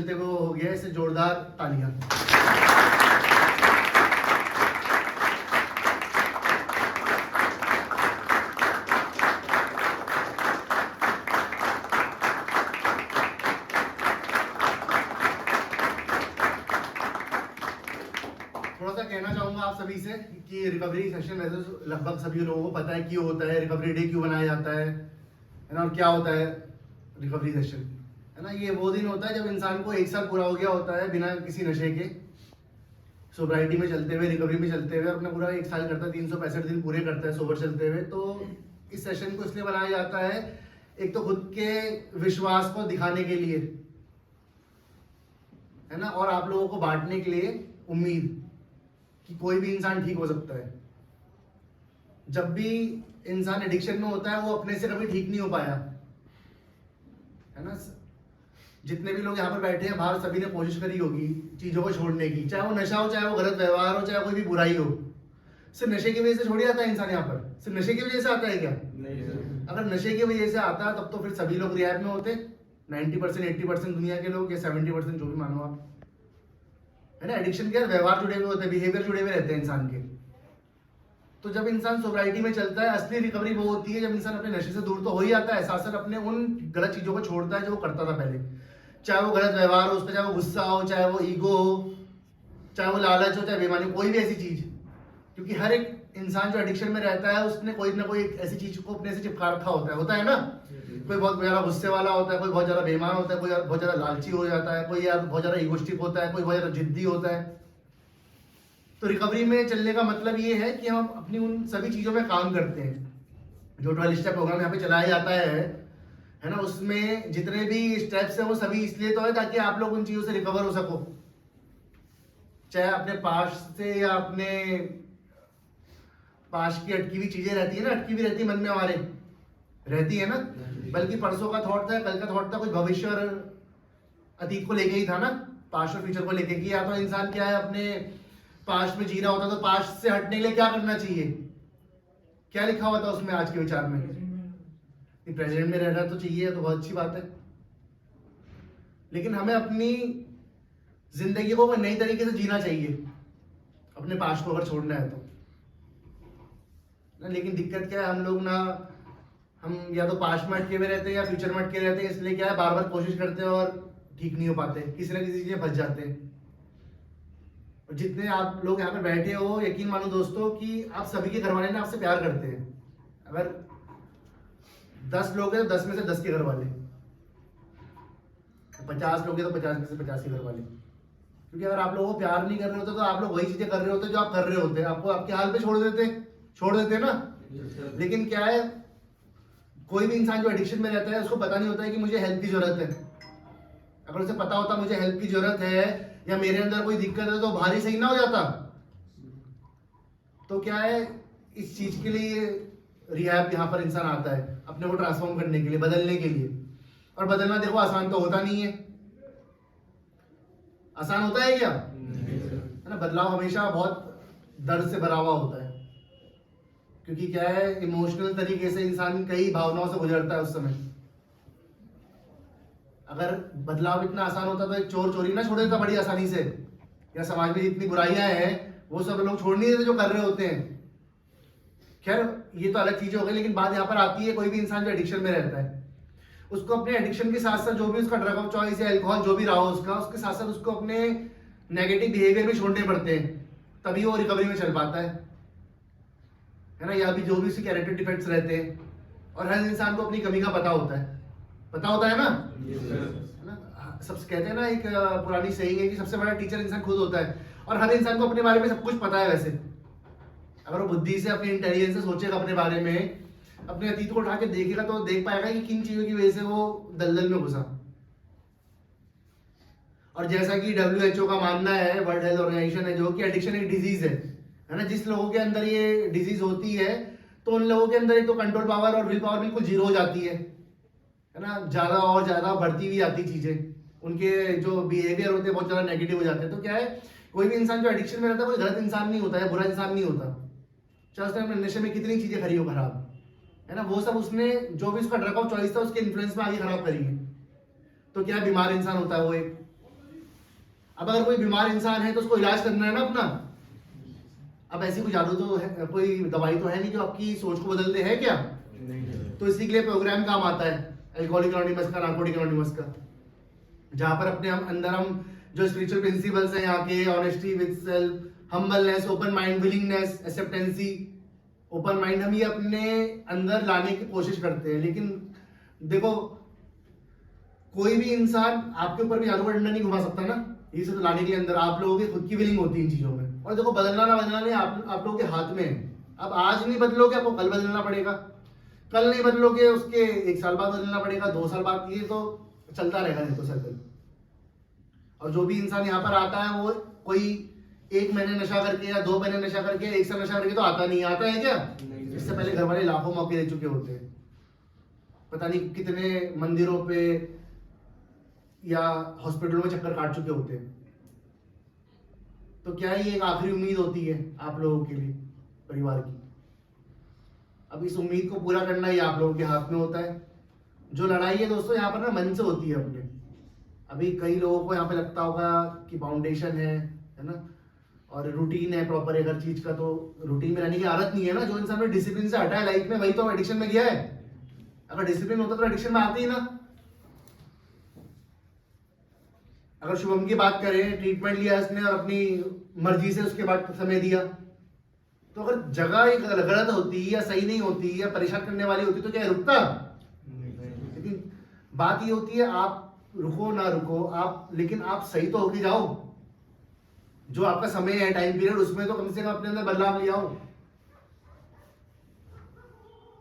चलते हुए वो हो गया, इसे जोरदार तालियां। थोड़ा सा कहना चाहूंगा आप सभी से कि रिकवरी सेशन वैसे तो लगभग सभी लोगों को पता है क्यों होता है, रिकवरी डे क्यों बनाया जाता है ना, और क्या होता है रिकवरी सेशन, है ना। ये वो दिन होता है जब इंसान को 1 साल पूरा हो गया होता है बिना किसी नशे के, सोब्राइटी में चलते हुए, रिकवरी में चलते हुए अपना पूरा 1 साल करता है, 365 दिन पूरे करता है सोबर चलते हुए। तो इस सेशन को इसलिए बनाया जाता है, एक तो खुद के विश्वास को दिखाने के लिए, है ना, और आप लोगों को बांटने के लिए उम्मीद कि कोई भी इंसान ठीक हो सकता है। जब भी इंसान एडिक्शन में होता है वो अपने से कभी ठीक नहीं हो पाया, है ना। जितने भी लोग यहाँ पर बैठे हैं बाहर, सभी ने कोशिश करी होगी चीजों को छोड़ने की, चाहे वो नशा हो, चाहे वो गलत व्यवहार हो, चाहे कोई भी बुराई हो। सिर्फ नशे की वजह से छोड़ आता है इंसान यहाँ पर? सिर्फ नशे की वजह से आता है क्या? नहीं। अगर नशे की वजह से आता तब तो फिर सभी लोग रिहैब में होते, 90% 80% दुनिया के लोग, या 70% जो भी मानो आप, है ना। एडिक्शन के व्यवहार जुड़े हुए होते हैं, बिहेवियर जुड़े हुए रहते हैं इंसान के। तो जब इंसान सोब्राइटी में चलता है, असली रिकवरी वो होती है जब इंसान अपने नशे से दूर तो हो ही आता है, साथ साथ अपने उन गलत चीजों को छोड़ता है जो वो करता था पहले, चाहे वो गलत व्यवहार हो उसका, चाहे वो गुस्सा हो, चाहे वो ईगो हो, चाहे वो लालच हो, चाहे बेईमानी, कोई भी ऐसी चीज। क्योंकि हर एक इंसान जो एडिक्शन में रहता है उसने कोई ना कोई ऐसी चीज को अपने से चिपका रखा होता है ना। कोई बहुत ज्यादा गुस्से वाला होता है, कोई बहुत ज्यादा बेईमान होता है, कोई बहुत ज्यादा लालची हो जाता है, कोई यार बहुत ज्यादा इगोस्टिक होता है, कोई बहुत ज्यादा जिद्दी होता है। तो रिकवरी में चलने का मतलब ये है कि हम अपनी उन सभी चीजों में काम करते हैं। जो 12 स्टेप प्रोग्राम यहाँ पे चलाया जाता है ना, उसमें जितने भी स्टेप्स हैं वो सभी इसलिए तो है ताकि आप लोग उन चीजों से रिकवर हो सको, चाहे अपने पास्ट से या अपने पास्ट की अटकी हुई चीजें रहती है ना, अटकी हुई रहती है मन में हमारे, रहती है ना। बल्कि परसों का थॉट था, कल का थॉट था, कुछ भविष्य और अतीत को लेके ही था ना, पास्ट और फ्यूचर को लेके कि या तो इंसान क्या है अपने पास्ट में जी रहा होता, तो पास्ट से हटने के लिए क्या करना चाहिए, क्या लिखा हुआ था उसमें आज के विचार में, प्रेजेंट में रहना तो चाहिए, तो बहुत अच्छी बात है। लेकिन हमें अपनी जिंदगी को नई तरीके से जीना चाहिए, अपने पास्ट को अगर छोड़ना है तो ना। लेकिन दिक्कत क्या है, हम लोग ना, हम या तो पास्ट में अटके हुए रहते हैं या फ्यूचर में अटके रहते हैं, इसलिए क्या है बार बार कोशिश करते हैं और ठीक नहीं हो पाते, किसी ना किसी चीज में फंस जाते हैं। और जितने आप लोग यहाँ पे बैठे हो, यकीन मानो दोस्तों कि आप सभी के घर वाले ना आपसे प्यार करते हैं। अगर 10 लोग हैं तो 10 में से 10 के घर वाले, 50 लोग हैं तो 50 में से 50 के घर वाले। क्योंकि अगर आप लोगों को प्यार नहीं कर रहे होते तो आप लोग वही चीजें कर रहे होते जो आप कर रहे होते, आपको आपके हाल पे छोड़ देते ना। लेकिन क्या है, कोई भी इंसान जो एडिक्शन में रहता है उसको पता नहीं होता है कि मुझे हेल्प की जरूरत है। अगर उसे पता होता मुझे हेल्प की जरूरत है या मेरे अंदर कोई दिक्कत है तो भारी सही ना हो जाता। तो क्या है, इस चीज के लिए रिहैब यहाँ पर इंसान आता है, अपने को ट्रांसफॉर्म करने के लिए, बदलने के लिए। और बदलना देखो आसान तो होता नहीं है, आसान होता है क्या? है ना। बदलाव हमेशा बहुत दर्द से भरा हुआ होता है, क्योंकि क्या है, इमोशनल तरीके से इंसान कई भावनाओं से गुजरता है उस समय। अगर बदलाव इतना आसान होता तो एक चोर चोरी ना छोड़ देता बड़ी आसानी से, या समाज में जितनी बुराइयां हैं वो सब लोग छोड़ नहीं देते जो कर रहे होते हैं। खैर ये तो अलग चीजें हो गई, लेकिन बात यहाँ पर आती है, कोई भी इंसान जो एडिक्शन में रहता है उसको अपने एडिक्शन के साथ साथ जो भी उसका ड्रग ऑफ चॉइस या अल्कोहल जो भी रहा हो उसका, उसके साथ साथ उसको अपने नेगेटिव बिहेवियर भी छोड़ने पड़ते हैं, तभी वो रिकवरी में चल पाता है ना। या भी जो भी उसके कैरेक्टर डिफेक्ट्स रहते हैं, और हर इंसान को अपनी कमी का पता होता है ना। सब कहते हैं ना, एक पुरानी सही है कि सबसे बड़ा टीचर इंसान खुद होता है, और हर इंसान को अपने बारे में सब कुछ पता है। वैसे अगर वो बुद्धि से, अपनी इंटेलिजेंस से सोचेगा अपने बारे में, अपने अतीत को उठा के देखेगा तो देख पाएगा कि किन चीजों की वजह से वो दलदल में घुसा। और जैसा कि WHO का मानना है, वर्ल्ड हेल्थ ऑर्गेनाइजेशन है, जो कि एडिक्शन एक डिजीज है ना। जिस लोगों के अंदर ये डिजीज होती है तो उन लोगों के अंदर एक तो कंट्रोल पावर और विल पावर बिल्कुल जीरो हो जाती है ना। ज्यादा और ज्यादा बढ़ती हुई आती चीजें, उनके जो बिहेवियर होते हैं बहुत ज्यादा नेगेटिव हो जाते हैं। तो क्या है, कोई भी इंसान जो एडिक्शन में रहता है कोई गलत इंसान नहीं होता है, बुरा इंसान नहीं होता, चाहे उसने अपने नशे में कितनी चीजें खरी हो खराब, है ना। वो सब उसने जो भी उसका ड्रग ऑफ चॉइस था उसके इन्फ्लुएंस में आगे खराब करी है। तो क्या बीमार इंसान होता है वो एक, अब अगर कोई बीमार इंसान है तो उसको इलाज करना है ना अपना। अब ऐसी कोई जादू तो है, कोई दवाई तो है नहीं जो आपकी सोच को बदल दे, है क्या? तो इसी के लिए प्रोग्राम काम आता है अल्कोहलिक एनोनिमस का, नार्कोटिक एनोनिमस का, जहां पर अपने हम अंदर हम जो स्पिरिचुअल प्रिंसिपल्स हैं यहाँ के, honesty with self, humbleness, open mind, willingness, acceptancy, open mind, हम ये अपने अंदर लाने की कोशिश करते हैं। लेकिन देखो कोई भी इंसान आपके ऊपर भी जादू का डंडा नहीं घुमा सकता ना, ये सब लाने के लिए अंदर आप लोगों की खुद की विलिंग होती है इन चीजों में। और देखो बदलना ना बदलना नहीं आप लोगों के हाथ में है। अब आज नहीं बदलोगे आपको कल बदलना पड़ेगा, कल नहीं बदलोगे उसके 1 साल बाद बदलना पड़ेगा, 2 साल बाद, ये तो चलता रहेगा नहीं तो सर्कल। और जो भी इंसान यहाँ पर आता है वो कोई 1 महीने नशा करके या 2 महीने नशा करके 1 साल नशा करके तो आता नहीं, आता है क्या? इससे पहले घर वाले लाखों मौके दे चुके होते हैं, पता नहीं कितने मंदिरों पे या हॉस्पिटलों में चक्कर काट चुके होते हैं। तो क्या ही एक आखिरी उम्मीद होती है आप लोगों के लिए, परिवार की। अब इस उम्मीद को पूरा करना ही आप लोगों के हाथ में होता है। जो लड़ाई है दोस्तों यहाँ पर ना मन से होती है अपने। अभी कई लोगों को यहाँ पे लगता होगा कि फाउंडेशन है ना, और रूटीन है प्रॉपर है हर चीज का, तो रूटीन में रहने की आदत नहीं है ना। जो इंसान ने डिसिप्लिन से हटा है लाइफ में वही तो एडिक्शन में गया है। अगर डिसिप्लिन होता तो एडिक्शन में आते ही ना। अगर शुभम की बात करें, ट्रीटमेंट लिया इसने और अपनी मर्जी से उसके बाद समय दिया, तो अगर जगह गलत होती या सही नहीं होती या परेशान करने वाली होती तो क्या रुकता? लेकिन बात ये होती है आप रुको ना रुको आप, लेकिन आप सही तो होके जाओ। जो आपका समय है, टाइम पीरियड, उसमें तो कम से कम अपने अंदर बदलाव ले आओ।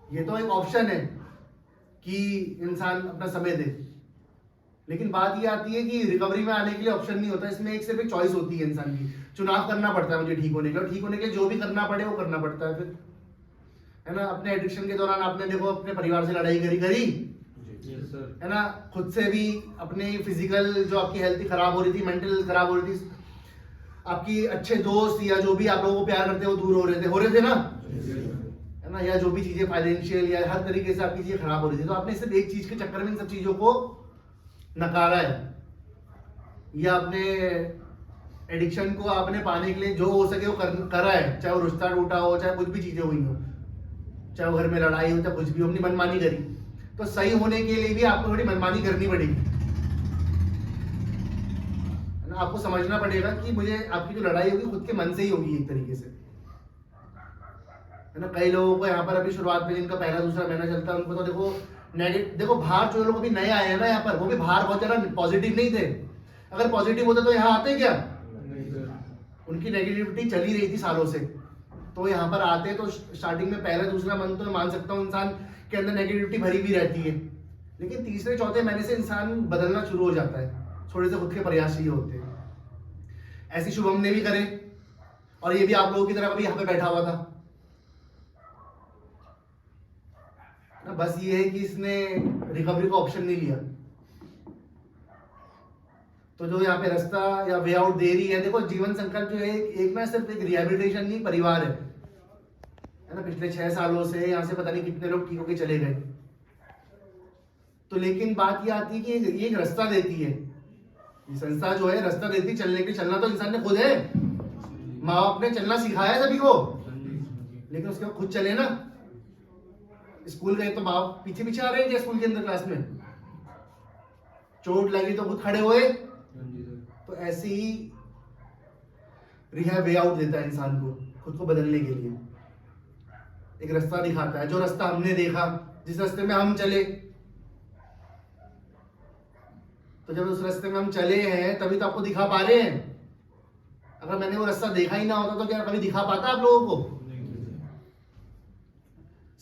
ये तो एक ऑप्शन है कि इंसान अपना समय दे, लेकिन बात ये आती है कि रिकवरी में आने के लिए ऑप्शन नहीं होता। इसमें सिर्फ एक चॉइस होती है इंसान की, चुनाव करना पड़ता है मुझे ठीक होने के लिए। ठीक होने के लिए जो भी करना पड़े वो करना पड़ता है फिर, है ना। अपने एडिक्शन के दौरान आपने देखो अपने परिवार से लड़ाई करी है ना, खुद से भी, अपने फिजिकल जो आपकी हेल्थ खराब हो रही थी, मेंटल खराब हो रही थी, आपकी अच्छे दोस्त या जो भी आप लोगों को प्यार करते हो दूर हो रहे थे ना, है ना, या जो भी चीजें फाइनेंशियल या हर तरीके से आपकी चीजें खराब हो रही थी, तो आपने सिर्फ एक चीज के चक्कर में इन सब चीजों को नकारा है। या अपने एडिक्शन को आपने पाने के लिए जो हो सके वो करा है, चाहे वो रिश्ता टूटा हो, चाहे कुछ भी चीजें हुई हो, चाहे वो घर में लड़ाई हो, चाहे कुछ भी हो, अपनी मनमानी करी। तो सही होने के लिए भी आपको थोड़ी मनमानी करनी पड़ेगी, है ना। आपको समझना पड़ेगा कि मुझे आपकी जो लड़ाई होगी खुद के मन से ही होगी एक तरीके से, है ना। कई लोगों को यहाँ पर अभी शुरुआत में जिनका पहला दूसरा महीना चलता है उनको तो देखो नेगेटिव, देखो बाहर जो लोग अभी नए आए हैं ना यहाँ पर, वो भी बाहर बहुत ज्यादा पॉजिटिव नहीं थे। अगर पॉजिटिव होते तो यहाँ आते क्या? उनकी नेगेटिविटी चली रही थी सालों से, तो यहाँ पर आते तो स्टार्टिंग में पहला दूसरा मंथ तो मैं मान सकता हूँ इंसान के अंदर नेगेटिविटी भरी भी रहती है, लेकिन तीसरे चौथे महीने से इंसान बदलना शुरू हो जाता है। थोड़े से खुद के प्रयास ही होते हैं। ऐसी शुभम ने भी करे, और ये भी आप लोगों की तरह अभी यहाँ पे बैठा हुआ था ना। बस ये है कि इसने रिकवरी का ऑप्शन नहीं लिया। तो जो यहाँ पे रास्ता या वे आउट दे रही है, देखो जीवन संकल्प जो है एक ना सिर्फ एक रिहेबिलिटेशन नहीं, परिवार है ना। पिछले 6 सालों से यहाँ से पता नहीं कितने लोग ठीक होके चले गए। तो लेकिन बात ये आती है कि ये एक रास्ता देती है, ये संस्था जो है रास्ता देती है चलने के लिए। चलना तो इंसान ने खुद है, माँ बाप ने चलना सिखाया सभी को, लेकिन उसके बाद खुद चले ना। स्कूल गए तो माँ बाप पीछे पीछे आ रहे हैं क्या स्कूल के अंदर क्लास में? चोट लगी तो खुद खड़े हुए। तो ऐसे ही रिहा वे आउट देता है इंसान को खुद को बदलने के लिए, एक रास्ता दिखाता है। जो रास्ता हमने देखा, जिस रास्ते में हम चले, तो जब उस रास्ते में हम चले हैं तभी तो आपको दिखा पा रहे हैं। अगर मैंने वो रास्ता देखा ही ना होता तो क्या कभी दिखा पाता आप लोगों को?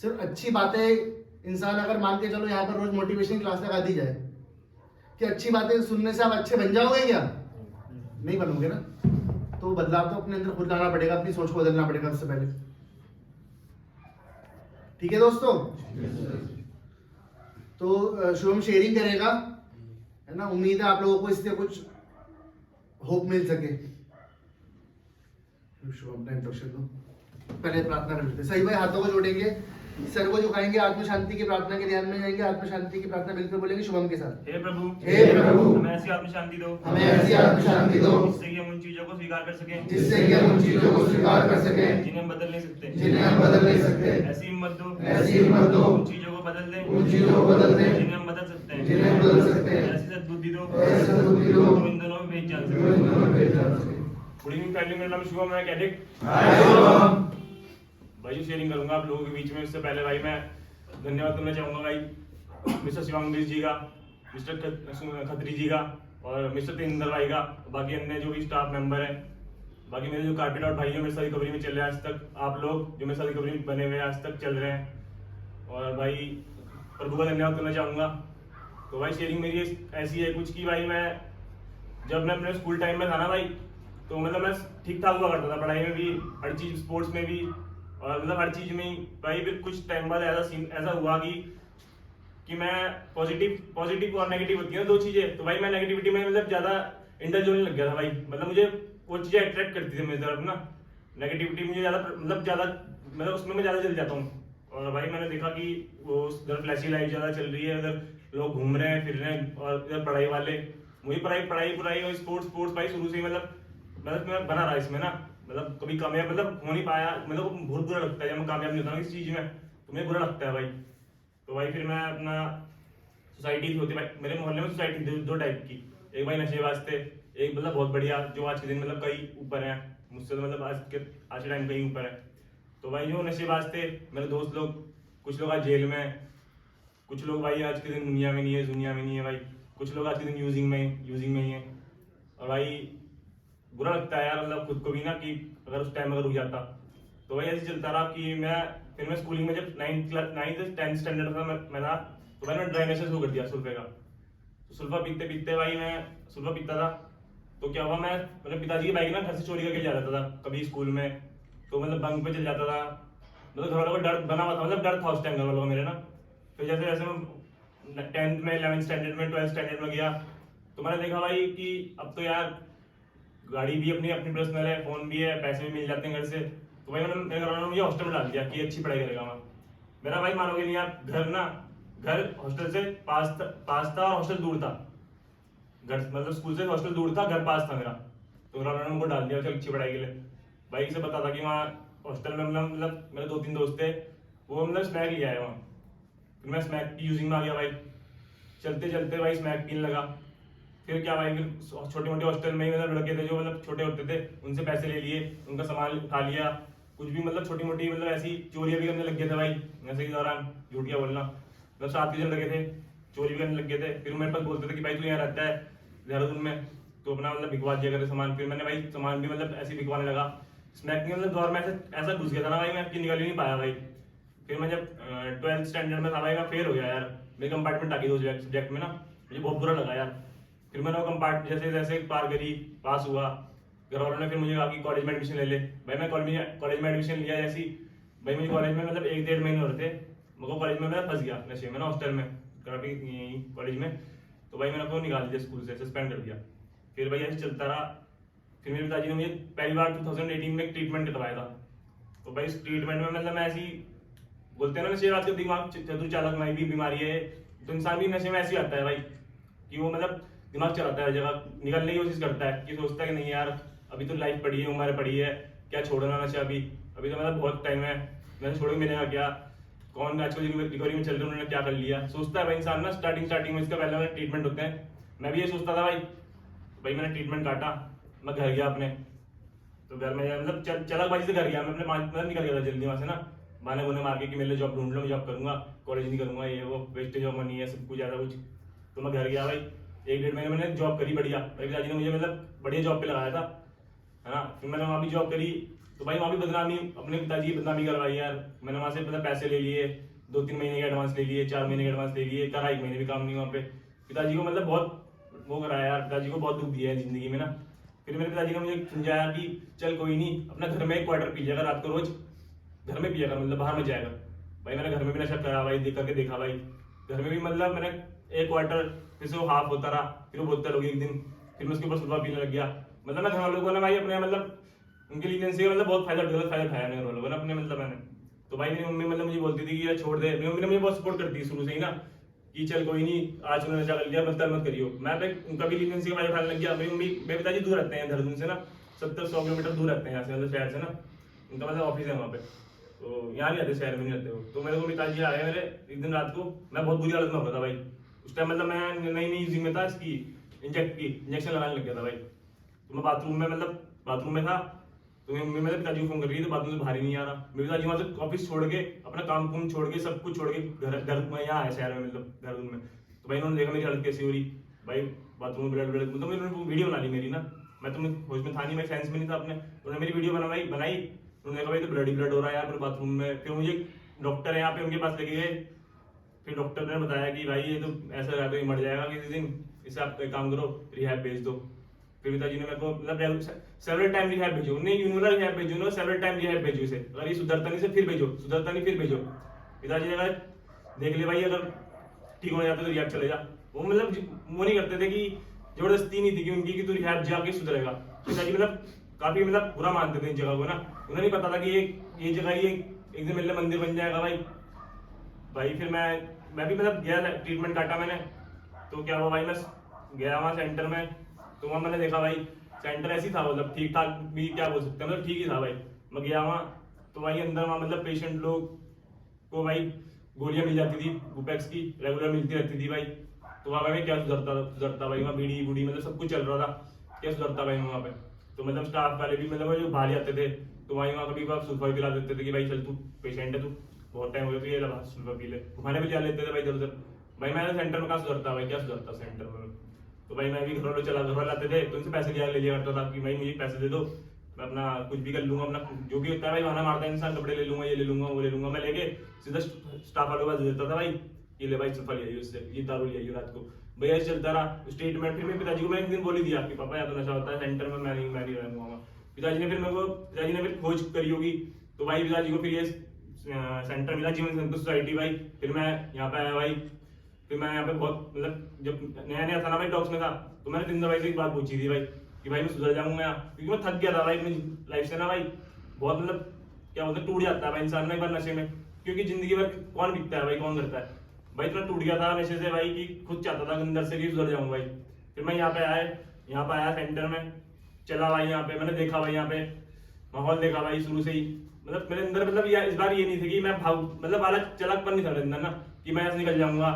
सिर्फ अच्छी बातें इंसान अगर मान के चलो यहाँ पर रोज मोटिवेशन क्लास लगा दी जाए कि अच्छी बातें सुनने से आप अच्छे बन जाओगे, क्या नहीं बनोगे ना। तो बदलाव तो अपने अंदर खुद लाना पड़ेगा, अपनी सोच को बदलना पड़ेगा सबसे पहले। ठीक है दोस्तों, तो शुभम शेयरिंग करेगा, है ना। उम्मीद है आप लोगों को इससे कुछ होप मिल सके। शुभम अपना इंट्रोडक्शन दो, पहले प्रार्थना कर लेते। सही भाई हाथों को जोड़ेंगे। सर को झुकाएंगे, आत्म शांति की प्रार्थना के ध्यान में जाएंगे। आत्म शांति की प्रार्थना मिलकर बोलेंगे शुभम के साथ। हे प्रभु हमें ऐसी आत्म शांति दो, हमें ऐसी आत्म शांति दो जिससे कि हम उन चीजों को स्वीकार कर सकें जिससे कि हम उन चीजों को स्वीकार कर सकें जिन्हें हम बदल नहीं सकते। जिन्हें हम बदल नहीं सकते। ऐसी हिम्मत दो, ऐसी हिम्मत दो, उन चीजों को बदल दे उन चीजों को बदल दे जिन्हें हम बदल सकते हैं। जिन्हें हम बदल सकते हैं। ऐसी सद्बुद्धि दो, ऐसी सद्बुद्धि दो, तुम इन दोनों में भेद जान जो सके। इन दोनों में भेद जान सके। गुड इवनिंग फैमिली, मेरा नाम शुभम है, कैडेट। भाई जो शेयरिंग करूंगा आप लोगों के बीच में, उससे पहले भाई मैं धन्यवाद करना चाहूंगा भाई मिस्टर शिवांगीर जी का, मिस्टर खत्री जी का और मिस्टर तेंदर भाई का, बाकी अन्य जो भी स्टाफ मेंबर हैं, बाकी मेरे जो कार्पेट और भाई जो मेरे साथ रिकवरी में चल रहे हैं आज तक, आप लोग जो मेरे साथ रिकवरी में बने हुए हैं आज तक चल रहे हैं, और भाई प्रभु का धन्यवाद करना चाहूँगा। तो भाई शेयरिंग मेरी ऐसी है कुछ कि भाई मैं जब मैं अपने स्कूल टाइम में था ना भाई, तो मतलब मैं ठीक ठाक हुआ करता था, पढ़ाई में भी, हर चीज़, स्पोर्ट्स में भी, और मतलब हर चीज़ में ही भाई। फिर कुछ टाइम बाद ऐसा हुआ कि मैं पॉजिटिव और नेगेटिव होती है ना दो चीज़ें, तो भाई मैं नेगेटिविटी में मतलब ज़्यादा इंडल्ज होने लग गया था भाई। मतलब मुझे वो चीज़ें अट्रैक्ट करती थी मेरी तरफ ना, नेगेटिविटी मुझे मतलब उसमें मैं ज़्यादा जल जाता हूँ। और भाई मैंने देखा कि वो उधर फ्लैशी लाइफ ज़्यादा चल रही है, उधर लोग घूम रहे हैं फिर रहे हैं, और इधर पढ़ाई वाले, मुझे पढ़ाई और स्पोर्ट्स भाई शुरू से ही मतलब मैं बना रहा इसमें ना, मतलब कभी कामयाब मतलब हो नहीं पाया, मतलब बहुत बुरा लगता है जब मैं कामयाब नहीं होता किसी चीज़ में, तो मुझे बुरा लगता है भाई। तो भाई फिर मैं अपना सोसाइटी होती भाई, मेरे मोहल्ले में सोसाइटी दो टाइप की, एक भाई नशे वास्ते, एक मतलब बहुत बढ़िया जो आज के दिन मतलब कई ऊपर है मुझसे, तो मतलब आज के टाइम कहीं ऊपर है। तो भाई जो नशे वास्ते मेरे दोस्त लोग, कुछ लोग आज जेल में, कुछ लोग भाई आज के दिन दुनिया में नहीं है भाई, कुछ लोग आज के दिन यूजिंग में ही है। और भाई बुरा लगता है यार, मतलब खुद को भी ना, कि अगर उस टाइम अगर रुक जाता। तो भाई ऐसे चलता रहा कि मैं स्कूलिंग में जब 9th 10th स्टैंडर्ड था मैं था, तो मैंने ड्राई नशा शुरू कर दिया सुल्फे का। तो सुल्फा पीते भाई मैं सुल्फा पीता था, तो क्या हुआ, मैं मतलब पिताजी की बाइक ना घर से चोरी करके जा रहा था कभी स्कूल में, तो मतलब बंक पे चल जाता था, मतलब घर वालों को डर बना हुआ था, मतलब डर था उस टाइम घर वालों को मेरे ना। फिर जैसे जैसे मैं 10th में, 11th स्टैंडर्ड में, 12th स्टैंडर्ड में गया, तो मैंने देखा भाई कि अब तो यार गाड़ी भी अपनी पर्सनल है, फोन भी है, पैसे भी मिल जाते हैं घर से। तो भाई मेरे घर वालों ने मुझे हॉस्टल में डाल दिया कि अच्छी पढ़ाई करेगा मैं। मेरा भाई मानोगे नहीं आप, घर हॉस्टल से पास था और हॉस्टल दूर था, घर मतलब स्कूल से हॉस्टल दूर था, घर पास था मेरा। तो घर वालों ने मुझको डाल दिया अच्छी पढ़ाई के लिए। भाई से पता था कि वहाँ हॉस्टल में मतलब मेरे 2-3 दोस्त थे, वो मतलब स्मैक लिया है वहाँ, फिर मैं स्मैक की यूजिंग में आ गया भाई। चलते भाई स्मैक पीने लगा। फिर क्या भाई, फिर छोटे मोटे हॉस्टल में ही मतलब लड़के थे जो मतलब छोटे होते थे, उनसे पैसे ले लिए, उनका सामान उठा लिया, कुछ भी मतलब छोटी मोटी मतलब ऐसी चोरियां भी करने लग गए थे भाई नशे के दौरान। झूठ क्या बोलना, मतलब 7 जन लगे थे, चोरी भी करने लग गए थे। फिर मेरे पास बोलते थे कि भाई तू यहाँ रहता है देहरादून में, तो अपना मतलब बिकवा दिया करे सामान। फिर मैंने भाई सामान भी मतलब ऐसे बिकवाने लगा। स्मैक के मतलब दौर में ऐसा घुस गया था ना भाई, मैं निकल ही नहीं पाया भाई। फिर मैं जब 12th स्टैंडर्ड में था भाई, मैं फेल हो गया यार, मेरी कंपार्टमेंट आ गई 2 सब्जेक्ट में ना, मुझे बहुत बुरा लगा यार। फिर मैंने वो कंपार्ट जैसे जैसे पार करी, पास हुआ, घर वालों ने फिर मुझे कहा कि कॉलेज में एडमिशन ले ले। भाई मैं कॉलेज में एडमिशन लिया जैसी, भाई मुझे कॉलेज में मतलब 1-1.5 महीने हो रहे थे, मेरे को कॉलेज में मैं फंस गया नशे में ना, हॉस्टल में कॉलेज में। तो भाई मैंने को निकाल दिया स्कूल से, सस्पेंड कर दिया। फिर भाई ऐसे चलता रहा। फिर मेरे पिताजी ने मुझे पहली बार 2018 में ट्रीटमेंट करवाया था। तो भाई इस ट्रीटमेंट में मतलब मैं ऐसी बोलते हैं ना नशे आज का दिमाग चतुर चालक में भी बीमारी है, तो इंसान भी नशे में ऐसे आता है भाई कि वो मतलब दिमाग चलाता है हर जगह, निकलने की कोशिश करता है कि सोचता है कि नहीं यार अभी तो लाइफ पड़ी है, उम्र पड़ी है, क्या छोड़ना नशा, अभी तो मतलब बहुत टाइम है, मैंने छोड़ के मिलेगा क्या, कौन आजकल रिकवरी में चल रहे उन्होंने क्या कर लिया, सोचता है भाई इंसान ना स्टार्टिंग में। इसका पहले वाला ट्रीटमेंट होते हैं, मैं भी ये सोचता था भाई मैंने ट्रीटमेंट काटा, मैं घर गया अपने, तो घर में मतलब चलाकबाजी से घर गया मैं, अपने मतलब निकल गया था जल्दी वहां से ना, बहाने बुने मार के कि मेरे लिए जॉब ढूंढ लो, मैं जॉब करूंगा, कॉलेज नहीं करूंगा, ये वो वेस्टेज ऑफ मनी है सब कुछ ज़्यादा कुछ। तो मैं घर गया भाई, 1-1.5 महीने मैंने जॉब करी बढ़िया, मेरे पिताजी ने मुझे मतलब बढ़िया जॉब पे लगाया था, है ना। फिर मैंने वहाँ भी जॉब करी, तो भाई वहाँ भी बदनामी, अपने पिताजी की बदनामी करवाई यार। मैंने वहाँ से मतलब पैसे ले लिए, 2-3 महीने के एडवांस ले लिए, 4 महीने के एडवांस ले लिए, करा 1 महीने भी काम नहीं वहाँ पे। पिताजी को मतलब बहुत वो कराया यार, पिताजी को बहुत दुख दिया है जिंदगी में ना। फिर मेरे पिताजी ने मुझे समझाया कि चल कोई नहीं, अपना घर में 1 क्वार्टर पी जाएगा रात को, रोज घर में पिया कर, मतलब बाहर में जाएगा। भाई मैंने घर में भी नशा करा भाई, देख करके देखा भाई, घर में भी मतलब मैंने 1 क्वार्टर, फिर से वो हाफ होता रहा, फिर वो बोतल हो गई एक दिन, फिर मैं उसके ऊपर सुबह पीने लग गया। मतलब मैं घर वालों को ना भाई अपने मतलब उनकी लीनियंसी का मतलब बहुत गलत फायदा उठाया मेरे वालों को ना अपने, मतलब मैंने तो भाई मेरी मम्मी मतलब मुझे बोलती थी कि यार छोड़ दे। मेरी मम्मी ने मुझे बहुत सपोर्ट करती है शुरू से ही ना, कि चल कोई नहीं, आज उन्होंने नशा कर लिया, मत करियो। मैं भाई उनका भी लीनियंसी का फायदा उठाने लग गया। मेरी मम्मी, मेरे पिताजी दूर रहते हैं देहरादून से ना, 70-100 किलोमीटर दूर रहते हैं यहाँ से, मतलब शहर से ना, उनका मतलब ऑफिस है वहाँ पे, तो यहाँ नहीं रहते, शहर में नहीं रहते वो। तो मेरे को पिताजी आए मेरे एक दिन रात को, मैं बहुत बुरी हालत में हो था भाई उस टाइम, मतलब मैं नई जिम्मे था इसकी इंजेक्शन लगाने लग गया था भाई। तो मैं बाथरूम में था, तो मेरे पिताजी को फोन कर रही थी, तो बाथरूम से बाहर ही नहीं आ रहा। मेरे पिताजी वहां से ऑफिस छोड़ के, अपना काम कुम छोड़ के, सब कुछ छोड़ के घर में यहाँ है शहर में, मतलब देहरादून में। तो भाई उन्होंने देखा मेरी हालत कैसी हो रही भाई, बाथरूम में ब्लड, मतलब उन्होंने वीडियो बना ली मेरी ना, मैं तो होश में था नहीं, मैं सेंस में नहीं था अपने। उन्होंने मेरी वीडियो बनाई, उन्होंने कहा भाई तो ब्लड हो रहा है यहाँ पर बाथरूम में। फिर मुझे डॉक्टर है यहाँ पे, उनके पास लेके गए। फिर डॉक्टर ने बताया कि भाई ये तो ऐसा रहता है, मर जाएगा किसी दिन, इससे आप एक काम करो, रिहैब भेज दो। फिर पिताजी ने मेरे को मतलब सेवरल टाइम रिहैब भेजो, नहीं यूनिवर्सल रिहैब भेजो ना, सेवरल टाइम रिहैब भेजो इसे, अगर ये सुधरता नहीं से फिर भेजो, सुधरता नहीं फिर भेजो। पिताजी ने कहा देख ले भाई, अगर ठीक हो जाता तो रिहैब चले जा। वो मतलब वो नहीं करते थे कि जबरदस्ती नहीं थी कि उनकी कि तू रिहैब जाके सुधरेगा। पिताजी मतलब काफी मतलब बुरा मानते थे इन जगह को ना, उन्हें नहीं पता था कि ये जगह ये एक दिन मेरे मंदिर बन जाएगा भाई। फिर मैं भी मतलब गया, ट्रीटमेंट काटा मैंने, तो क्या हुआ भाई, मैं गया वहाँ सेंटर में, तो वहाँ मैंने देखा भाई सेंटर ऐसी था, मतलब ठीक ठाक भी क्या बोल सकते हैं, मतलब ठीक ही था भाई। मैं गया वहाँ, तो भाई अंदर वहाँ मतलब पेशेंट लोग को भाई गोलियां मिल जाती थी बुपेक्स की, रेगुलर मिलती रहती थी भाई। तो वहाँ भाई क्या सुधरता भाई, वहाँ बीड़ी बूढ़ी मतलब सब कुछ चल रहा था, क्या सुधरता भाई वहाँ पे। तो मतलब स्टाफ वाले भी मतलब जो बाहर आते थे, तो वहाँ कभी सुल्फा पिला देते थे कि भाई चल तू पेशेंट है, तू बहुत टाइम हो गया, तो ये लगा सुल्फा पी ले, घुमाने भी जा लेते थे भाई इधर उधर। भाई मैं सेंटर में कहाँ सुधरता भाई, क्या सुधरता सेंटर में। तो भाई मैं भी घर वाले आते थे, तो उनसे पैसे ले लिया करता था कि भाई मुझे पैसे दे दो, मैं अपना कुछ भी कर लूंगा, अपना जो भी होता है भाई, बहाना मारता है इंसान, कपड़े ले लूंगा, ये ले लूंगा, वो ले लूंगा, मैं लेके सीधा स्टाफ वालों के पास देता था भाई, ये ले भाई सुल्फा ले आइए उससे, ये दारू ले आइए रात को। भैया चलता रहा स्टेटमेंट। फिर मेरे पिताजी को मैं एक दिन बोली दिया कि पापा या तो नशा होता है सेंटर में, मैं नहीं रहूंगा। पिताजी ने फिर खोज करी होगी, तो भाई पिताजी को फिर ये सेंटर मिला, जीवन संतोष सोसाइटी भाई। फिर मैं यहाँ पे आया भाई, फिर मैं यहाँ पे बहुत मतलब जब नया था ना भाई, डॉक्स में था, तो मैंने तिंदर भाई से एक बात पूछी थी भाई कि भाई मैं सुधर जाऊंगा, क्योंकि मैं थक गया था भाई अपनी लाइफ से ना भाई, बहुत मतलब क्या बोलते टूट जाता है भाई इंसान ना एक बार नशे में, क्योंकि जिंदगी भर कौन बिकता है भाई, कौन करता है भाई। इतना टूट गया था नशे से भाई कि खुद चाहता था अंदर से कि सुधर जाऊंगा भाई। फिर मैं यहाँ पे आया सेंटर में, चला भाई यहाँ पे, मैंने देखा भाई यहाँ पे माहौल देखा भाई शुरू से ही, मतलब मेरे अंदर मतलब इस बार ये नहीं था कि मैं मतलब वाला चलकपन नहीं था मेरे अंदर ना कि मैं यहाँ से निकल जाऊंगा,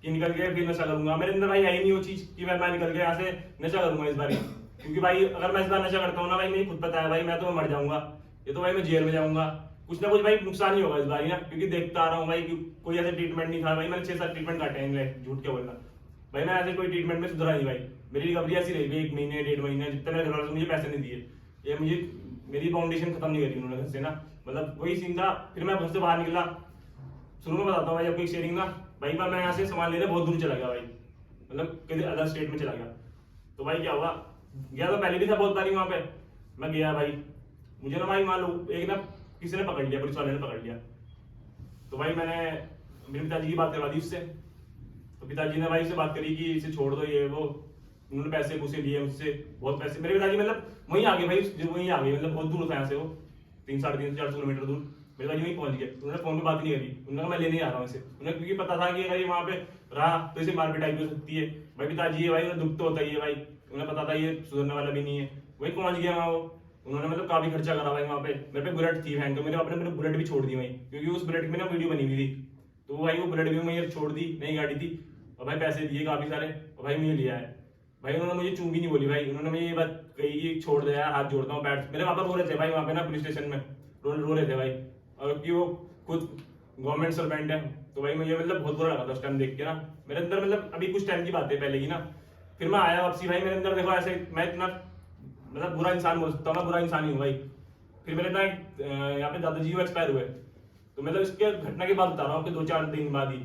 कि निकल के फिर नशा करूंगा। मेरे अंदर भाई है ही नहीं वो चीज कि मैं निकल के यहाँ से नशा करूंगा इस बार। क्योंकि भाई अगर मैं इस बार नशा करता हूँ ना भाई, मुझे खुद पता है भाई मैं तो मर जाऊंगा, ये तो भाई मैं जेल में जाऊंगा, कुछ ना कुछ भाई नुकसान ही होगा इस बार ना, क्योंकि देखता आ रहा हूँ भाई कि कोई ऐसा ट्रीटमेंट नहीं था भाई। मैंने 6-7 ट्रीटमेंट काटे हैं, झूठ क्या बोलना भाई, मैं ऐसे कोई ट्रीटमेंट में सुधरा नहीं भाई। मेरी रिकवरी ऐसी रही भाई 1 महीने 1.5 महीने, जितने मेरे घर वालों से मुझे पैसे नहीं दिए, ये मुझे मेरी फाउंडेशन खत्म नहीं करी उन्होंने घर से ना, मतलब वही सीन था। फिर मैं घर से बाहर निकला, शुरू में बताता हूँ भाई आपको एक शेयरिंग ना भाई, पर मैं यहाँ से सामान लेने बहुत दूर चला गया भाई, मतलब किसी अदर स्टेट में चला गया। तो भाई क्या हुआ, गया तो पहले भी था बहुत बारी वहां पे, मैं गया भाई, मुझे ना भाई मान लो एक ना किसी ने पकड़ लिया, पुलिस वाले ने पकड़ लिया। तो भाई मैंने मेरे पिताजी की बात करवा दी उससे, तो पिताजी ने भाई से बात करी कि इसे छोड़ दो ये वो, उन्होंने पैसे पूसे लिए मुझसे, बहुत पैसे। मेरे पिताजी मतलब वहीं आ गए भाई, वहीं आ गए, मतलब बहुत दूर था यहाँ से वो 300-400 किलोमीटर दूर, मेरे भाई वहीं पहुंच गए। उन्होंने फोन पे बात नहीं करी, उन्होंने कहा मैं लेने आ रहा हूँ इसे, उन्हें क्योंकि पता था कि अगर ये वहाँ पे रहा तो इसे मार पिटाई भी हो सकती है भाई। पिताजी है भाई, उन्हें दुख तो होता ही है भाई, उन्हें पता था ये सुधरने वाला भी नहीं है, वही पहुंच गया वहाँ वो। उन्होंने मतलब काफी खर्चा करा भाई वहाँ पे। मेरे पे बुलेट थी बैंक, मेरे अपने मेरे बुलेट भी छोड़ दी वहीं, क्योंकि उस बुलेट में ना वीडियो बनी हुई थी, तो भाई वो बुलेट भी वहीं छोड़ दी, नई गाड़ी थी, और भाई पैसे दिए काफी सारे, और भाई मुझे लिया है भाई। उन्होंने मुझे चूं भी नहीं बोली भाई, उन्होंने मुझे ये बात कही कि छोड़ दे यार, हाथ जोड़ता हूँ बैठ। मेरे पापा रो रहे थे भाई वहाँ पे ना पुलिस स्टेशन में, रो रहे थे भाई, और कि वो खुद गवर्नमेंट सर्वेंट है। तो भाई मुझे मतलब बहुत बुरा लगा था उस टाइम देख के ना, मेरे अंदर मतलब अभी कुछ टाइम की बात है पहले की ना। फिर मैं आया वापसी भाई, मेरे अंदर देखो ऐसे मैं इतना मतलब बुरा इंसान बोल सकता हूँ, मैं बुरा इंसान ही हूँ भाई। फिर मेरे ना यहाँ पे दादाजी वो एक्सपायर हुए, तो मतलब इसके घटना के बाद बता रहा हूँ आपके 2-4 दिन बाद ही।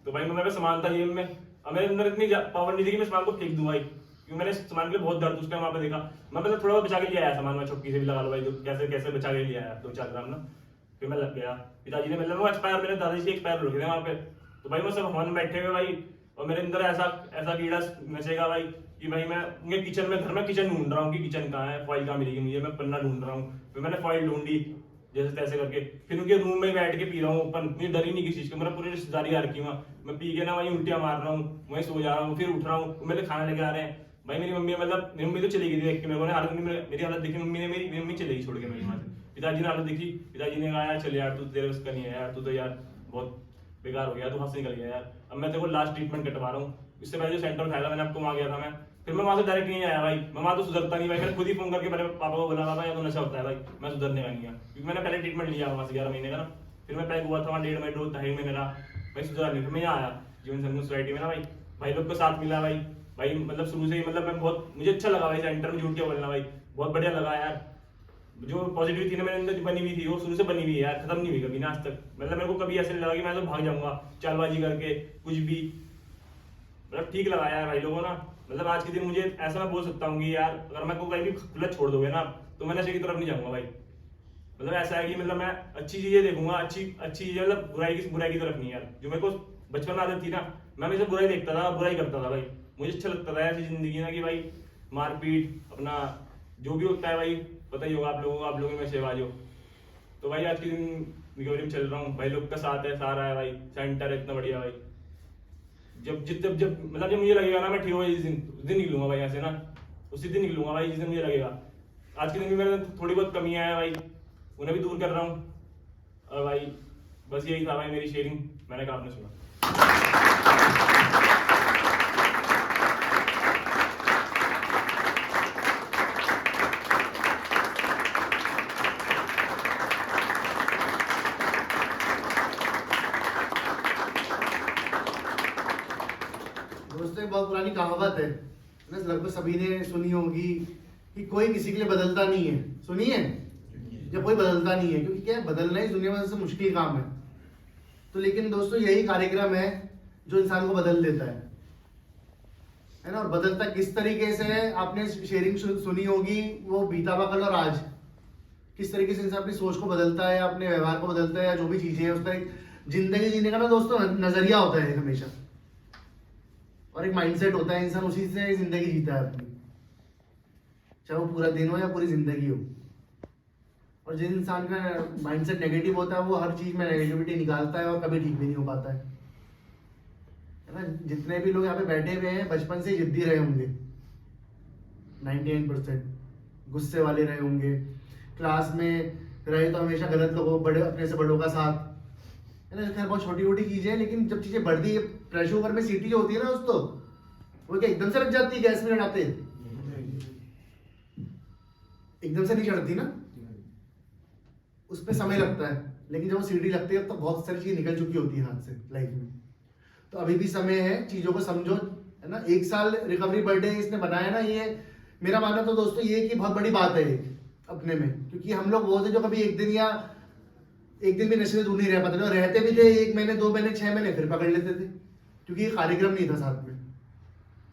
तो भाई मेरे सामान था जेब में, और मेरे अंदर इतनी पावर नहीं थी कि मैं सामान को फेंक दूं भाई, क्योंकि मैंने सामान के लिए बहुत दर्द उस टाइम वहाँ पे देखा। मैं मतलब थोड़ा बहुत बचा के लिया आया सामान, मैं चौकी से भी लगा लो भाई, कैसे कैसे बचा के लिया आया 2-4 ग्राम ना। फिर मैं लग गया, पिताजी ने मतलब वो एक्सपायर, मेरे दादाजी एक्सपायर हो गए थे वहाँ पे। तो भाई मैं सब हवन बैठे हुए भाई, और मेरे अंदर ऐसा कीड़ा नचेगा भाई कि भाई मैं किचन में, घर में किचन ढूंढ रहा हूँ कि किचन कहाँ है, फॉइल कहाँ मिलेगी मुझे, मैं पन्ना ढूंढ रहा हूँ। फिर मैंने फॉइल ढूंढी, जैसे तैसे करके। फिर उनके रूम में बैठ के पी रहा हूँ ओपन, मुझे डर ही नहीं किसी चीज का, मेरा पूरी रिश्तेदारी आ रखी हूँ, मैं पी के ना वहीं उल्टियां मार रहा हूँ, वहीं सो जा रहा हूँ, फिर उठ रहा हूँ, मेरे खाना लेके आ रहे हैं। भाई मेरी मम्मी मतलब मेरी मम्मी तो चली गई थी देख के, मेरे को हालत मेरी हालत देखी मम्मी ने, मेरी मम्मी चली गई छोड़ के मेरी वहां से। पिताजी ने हालत देखी, पिताजी ने कहा यार चल यार तू तेरे उसका नहीं है यार, तू तो यार बहुत बेकार हो गया, तू हाथ से निकल गया यार, अब मैं तेरे को लास्ट ट्रीटमेंट कटवा रहा हूँ। इससे पहले जो सेंटर उठाया था मैंने, आपको वहाँ गया था मैं, फिर मैं वहां से डायरेक्ट नहीं आया भाई, मैं वहां तो सुधरता नहीं भाई, मैंने खुद ही फोन करके पहले पापा को बोला था या तो नशा होता है भाई, मैं सुधरने का नहीं है, क्योंकि मैंने पहले ट्रीटमेंट लिया वहां से 11 महीने का ना, फिर मैं पैक हुआ था वहाँ 1.5 महीने 2-2.5 महीने रहा, मैं सुधरा नहीं, फिर मैं यहाँ आया जीवन संगम सोसाइटी में ना भाई, भाई लोग को साथ मिला भाई, भाई मतलब शुरू से ही मतलब मैं बहुत, मुझे अच्छा लगा भाई सेंटर में जुड़ के बोलना भाई, बहुत बढ़िया लगा यार। जो पॉजिटिव थी ना मेरे अंदर बनी हुई थी, वो शुरू से बनी हुई है यार, खत्म नहीं हुई कभी ना आज तक, मतलब मेरे को कभी ऐसे नहीं लगा कि मैं तो भाग जाऊंगा चालबाजी करके कुछ भी, मतलब ठीक लगा यार भाई लोगों ना, मतलब आज के दिन मुझे ऐसा मैं बोल सकता हूँ कि यार अगर मैं को कहीं भी खुला छोड़ दोगे ना तो मैं नशे की तरफ नहीं जाऊंगा भाई, मतलब ऐसा है कि मतलब मैं अच्छी चीजें देखूंगा, अच्छी अच्छी चीजें, मतलब बुराई की तरफ नहीं यार, जो मेरे को बचपन में आदत थी ना, मैं हमेशा बुराई देखता था, बुराई करता था भाई, मुझे अच्छा लगता था ऐसी जिंदगी ना कि भाई मारपीट अपना जो भी होता है भाई, पता ही होगा आप लोगों को, आप लोगों में सेवाज हो, तो भाई आज के दिन रिकवरी में चल रहा हूँ भाई, लोग का साथ है, सहारा है भाई, सेंटर है इतना बढ़िया भाई, जब मतलब जब मुझे लगेगा ना मैं ठीक हुआ, उस दिन निकलूंगा भाई यहाँ से ना, उसी दिन निकलूंगा भाई जिस दिन मुझे लगेगा। आज के दिन भी मेरे थोड़ी बहुत कमियां हैं भाई, उन्हें भी दूर कर रहा हूँ, और भाई बस यही था भाई मेरी शेयरिंग, मैंने कहा आपने सुना। दोस्तों एक बहुत पुरानी कहावत है ना, लगभग सभी ने सुनी होगी कि कोई किसी के लिए बदलता नहीं है, सुनी है? जब कोई बदलता नहीं है, क्योंकि क्या है, बदलना ही दुनिया में सबसे मुश्किल काम है। तो लेकिन दोस्तों यही कार्यक्रम है जो इंसान को बदल देता है ना। और बदलता किस तरीके से है, आपने शेयरिंग सुनी होगी, वो बीता हुआ कल और आज, किस तरीके से इंसान अपनी सोच को बदलता है, अपने व्यवहार को बदलता है, या जो भी चीजें हैं उसका एक जिंदगी जीने का ना दोस्तों नजरिया होता है हमेशा, और एक माइंडसेट होता है, इंसान उसी से जिंदगी जीता है अपनी, चाहे वो पूरा दिन हो या पूरी जिंदगी हो। और जिस इंसान का माइंडसेट नेगेटिव होता है वो हर चीज में नेगेटिविटी निकालता है और कभी ठीक भी नहीं हो पाता है ना। जितने भी लोग यहाँ पे बैठे हुए हैं बचपन से जिद्दी रहे होंगे, 99% गुस्से वाले रहे होंगे, क्लास में रहे तो हमेशा गलत लोगों, बड़े अपने से बड़ों का साथ, है ना। खैर बहुत छोटी छोटी चीजें हैं, लेकिन जब चीजें बढ़ती है, प्रेशर कुकर में सीटी जो होती है ना दोस्तों, वो क्या एकदम से लग जाती है गैस में चढ़ाते, एकदम से नहीं चढ़ती ना, उसमें समय लगता है, लेकिन जब वो सीटी लगती है तो बहुत सारी चीजें निकल चुकी होती है हाथ से लाइफ में। तो अभी भी समय है, चीजों को समझो, है ना। 1 साल रिकवरी बर्थडे इसने बनाया ना, ये मेरा मानना तो दोस्तों ये कि बहुत बड़ी बात है ये अपने में, क्योंकि हम लोग वो थे जो कभी एक दिन भी नशे से दूर नहीं रह पाते थे, रहते भी थे 1 महीने 2 महीने 6 महीने फिर पकड़ लेते थे, क्योंकि ये कार्यक्रम नहीं था साथ में,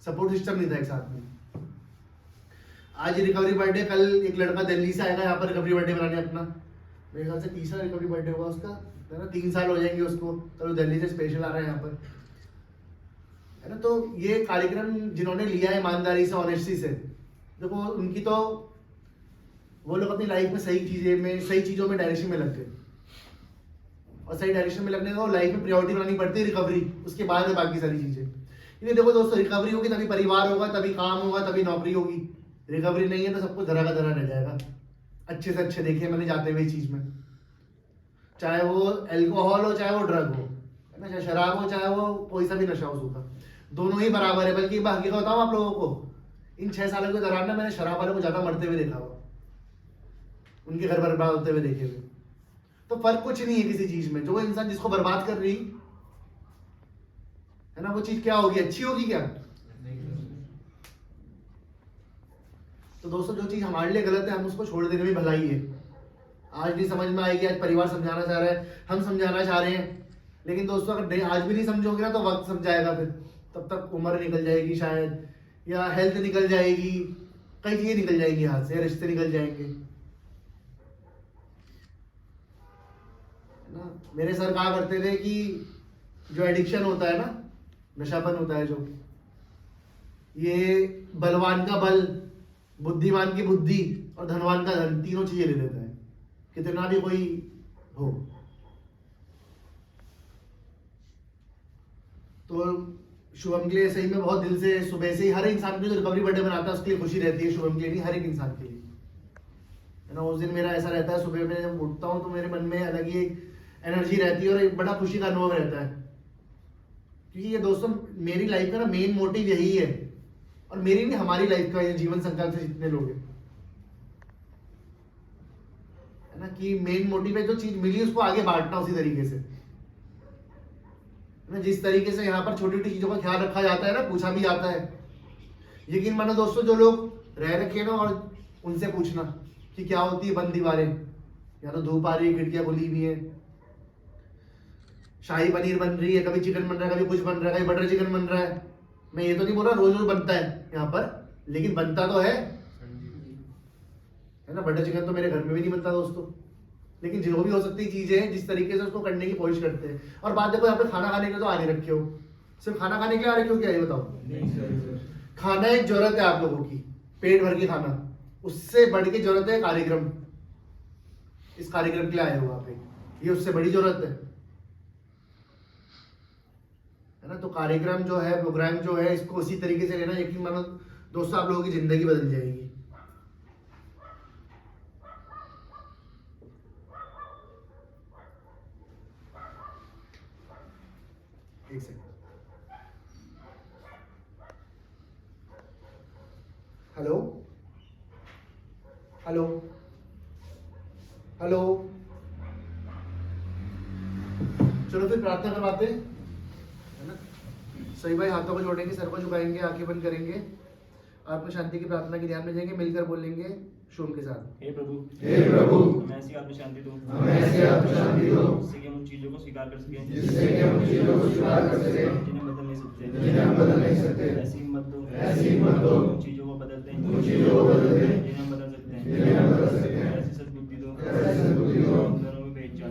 सपोर्ट सिस्टम नहीं था एक साथ में। आज रिकवरी बर्थडे, कल एक लड़का दिल्ली से आएगा यहाँ पर रिकवरी बर्थडे बनाने अपना, मेरे ख्याल से 3रा रिकवरी बर्थडे हुआ उसका, है ना, 3 साल हो जाएंगे उसको, कल दिल्ली से स्पेशल आ रहा है यहाँ पर, है ना। तो ये कार्यक्रम जिन्होंने लिया है ईमानदारी से, ऑनेस्टी से, देखो उनकी तो वो लोग अपनी लाइफ में सही चीजों में डायरेक्शन में लग गए, और सही डायरेक्शन में लगने को लाइफ में प्रायोरिटी बनानी पड़ती है रिकवरी, उसके बाद है बाकी सारी चीजें। क्योंकि देखो दोस्तों, रिकवरी होगी तभी परिवार होगा, तभी काम होगा, तभी नौकरी होगी। रिकवरी नहीं है तो सब कुछ धरा का धरा रह जाएगा। अच्छे से अच्छे देखे मैंने जाते हुए चीज में, चाहे वो अल्कोहल हो, चाहे वो ड्रग हो, है ना, चाहे शराब हो, चाहे वो कोई सा भी नशा हो, सूखा, दोनों ही बराबर है। बल्कि हकीकत बताऊं आप लोगों को, इन 6 सालों के दौरान ना मैंने शराब वालों को ज्यादा मरते हुए देखा हुआ, उनके घर बर्बाद होते हुए देखे हुए। तो फर्क कुछ नहीं है किसी चीज में, जो इंसान जिसको बर्बाद कर रही है ना, वो चीज क्या होगी, अच्छी होगी क्या? तो दोस्तों जो चीज हमारे लिए गलत है, हम उसको छोड़ देने में भलाई है। आज नहीं समझ में आएगी, आज परिवार समझाना चाह रहा है, हम समझाना चाह रहे हैं, लेकिन दोस्तों अगर आज भी नहीं समझोगे ना तो वक्त समझाएगा, फिर तब तक उम्र निकल जाएगी शायद, या हेल्थ निकल जाएगी, कई चीजें निकल जाएंगी हाथ से, रिश्ते निकल जाएंगे, है ना। मेरे सर कहा करते थे कि जो एडिक्शन होता है ना, नशापन होता है जो, ये बलवान का बल, बुद्धिमान की बुद्धि और धनवान का धन, तीनों चीजें ले लेता है। कितना भी कोई हो। तो शुभम के लिए सही में बहुत दिल से सुबह से ही हर इंसान की जो रिकवरी बर्थडे मनाता है उसके लिए खुशी रहती है, शुभम के लिए नहीं, हर एक इंसान के लिए, है ना। उस दिन मेरा ऐसा रहता है, सुबह में जब उठता हूँ तो मेरे मन में अलग ही एक एनर्जी रहती है और एक बड़ा खुशी का अनुभव रहता है, क्योंकि ये दोस्तों मेरी लाइफ का ना मेन मोटिव यही है, और मेरी नहीं हमारी लाइफ का, ये जीवन संकल्प से जितने लोग हैं, है ना, कि मेन मोटिव है जो चीज मिली उसको आगे बांटना उसी तरीके से, है ना। जिस तरीके से यहाँ पर छोटी छोटी चीजों का ख्याल रखा जाता है ना, पूछा भी जाता है, यकीन मानो दोस्तों जो लोग रह रखे हैं ना, और उनसे पूछना कि क्या होती है बंद दीवारें, या तो धूप आ रही है, खिड़कियां खुली हुई है, शाही पनीर बन रही है, कभी चिकन बन रहा है, कभी कुछ बन रहा है, कभी बटर चिकन बन रहा है। मैं ये तो नहीं बोल रहा रोज रोज बनता है यहाँ पर, लेकिन बनता तो है ना। बटर चिकन तो मेरे घर में भी नहीं बनता दोस्तों, लेकिन जो भी हो सकती चीजें हैं जिस तरीके से उसको करने की कोशिश करते हैं। और बात देखो, यहाँ पे खाना खाने के लिए तो आ नहीं रखे हो, सिर्फ खाना खाने के लिए आ रखे हो क्या, ये बताओ। खाना एक जरूरत है आप लोगों की, पेट भर के खाना, उससे बढ़ के जरूरत है कार्यक्रम। इस कार्यक्रम के लिए आए हो आप, ये उससे बड़ी जरूरत है ना। तो कार्यक्रम जो है, प्रोग्राम जो है, इसको उसी तरीके से लेना, यकीन मानो दोस्तों आप लोगों की जिंदगी बदल जाएगी। एक सेकंड, हेलो हेलो हेलो, चलो फिर प्रार्थना करवाते हैं, है ना। सही भाई हाथों को जोड़ेंगे, सर को झुकाएंगे, आंखें बंद करेंगे, आत्म शांति की प्रार्थना के ध्यान में जाएंगे, मिलकर बोलेंगे शुभ के साथ। हे प्रभु हमें ऐसी आत्म शांति दो, जिससे कि हम उन चीजों को स्वीकार कर सकें जिन्हें बदल नहीं सकते, ऐसी हिम्मत दो उन चीजों को बदलते हैं जिन्हें हम बदल सकते हैं, ऐसी सद्बुद्धि दो दोनों में पहचान।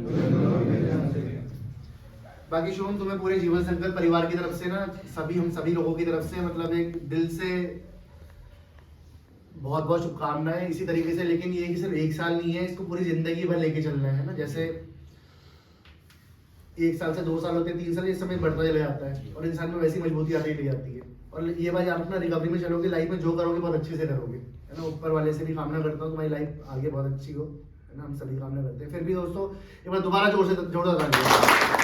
बाकी शुभम तुम्हें पूरे जीवन संकल्प परिवार की तरफ से ना, हम सभी लोगों की तरफ से, मतलब एक दिल से बहुत बहुत शुभकामनाएं इसी तरीके से। लेकिन ये कि सिर्फ एक साल नहीं है, इसको पूरी जिंदगी भर लेके चलना है ना। जैसे 1 साल से 2 साल होते हैं, 3 साल, ये समय बढ़ता चला जाता है और इंसान में वैसी मजबूती आती ले जाती है। और ये बात आप अपना रिकवरी में चलोगे, लाइफ में जो करोगे बहुत अच्छे से करोगे, है ना। ऊपर वाले से भी कामना करता हूँ तुम्हारी लाइफ आगे बहुत अच्छी हो, है ना, हम सभी कामना करते हैं। फिर भी दोस्तों एक बार दोबारा जोरदार तालियां।